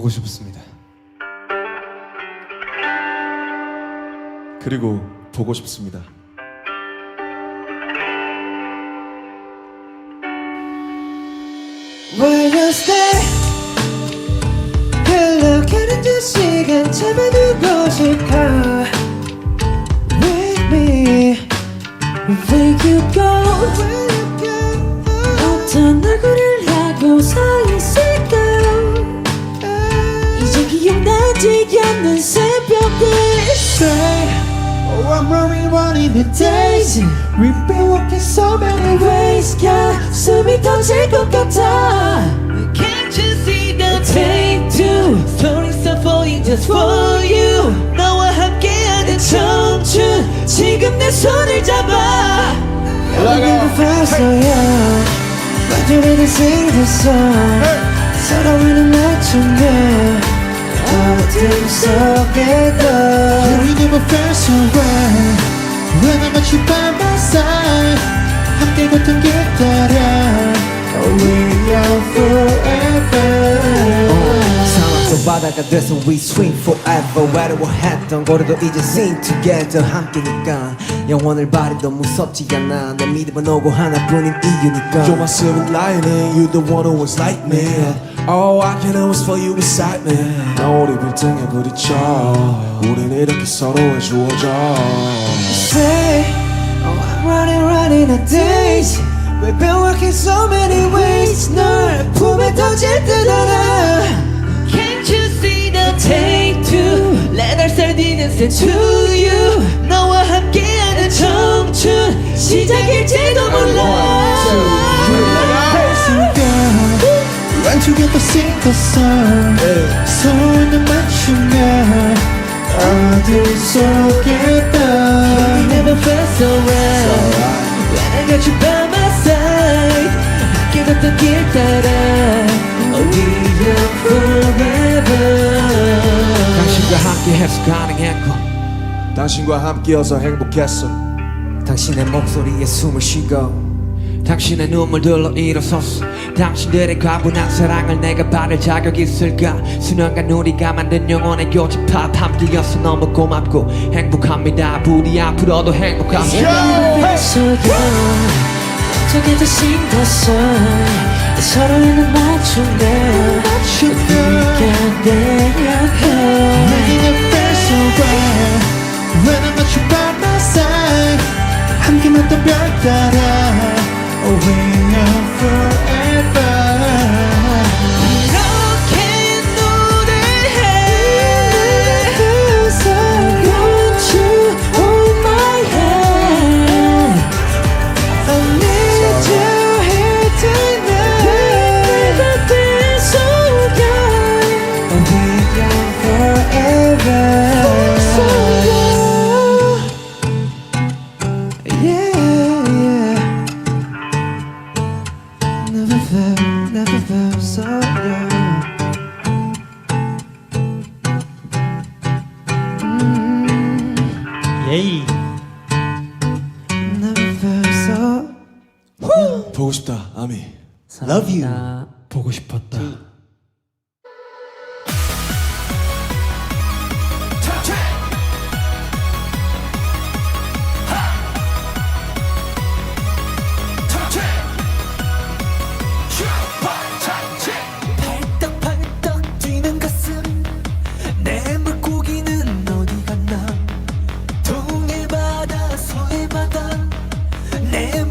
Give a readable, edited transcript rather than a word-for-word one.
보고 싶습니다. 그리고 보고 싶습니다. Where you stay? 흘러가는 두 시간 잡아두고 싶어. With me, where you go? 어떤 얼굴을 하고 서 있을까? 이제 기억나지 않는 새벽들. Say, oh I'm running the days. We've been walking so many ways. 가슴이 터질 것 같아. Can't you see the take two? Stories are falling just for you. 너와 함께하는 청춘 지금 내 손을 잡아. Never felt so young. 마주리는 sing the song. 서로를 맞추며 어둠 속에도 We never felt so right When I met you by my side 함께 걷던 길 따라 We are forever 사막도 바다가 돼서 we swim forever 외로워했던 거리도 이제 sing together 함께니까 영원을 바래도 무섭지 않아 내 믿음은 오고 하나뿐인 이유니까 You're my silver lining, you the one who was like me. All I can do is for you beside me. 나 우리 빌딩에 부딪혀 우린 이렇게 서로의 주어져. Say, oh I'm running a days We've been working so many ways 널 품에 던질 듯 알아 Can't you see the take two Let our start innocent to you 너와 함께하는 청춘 시작일지도 몰라 Run together sing the song 서로를 맞추며 어둠 속에도 You never felt so right When I got you by my side 함께 걷던 길 따라 We are forever 당신과 함께해서 가능했고 당신과 함께여서 행복했어. 당신의 목소리에 숨을 쉬고 당신의 눈물들로 일어섰어 당신들의 과분한 사랑을 내가 받을 자격 있을까 수년간 우리가 만든 영혼의 교집합 함께여서 너무 고맙고 행복합니다 부디 앞으로도 행복합니다 저기도 신났어 서로를 맞추며 네가 내 옆에 Making it feel so right When I'm at you by my side 함께 걷던 별 따라 We are forever 이렇게 노래해 I want you hold my hand I need you here tonight Never been so young We are forever So young Yeah, yeah Never felt so young 예이. Never felt so 보고 싶다, 아미. Love you 보고 싶었다. 팔떡팔떡 뛰는 가슴 내 물고기는 어디 갔나 동해 바다 서해 바다 내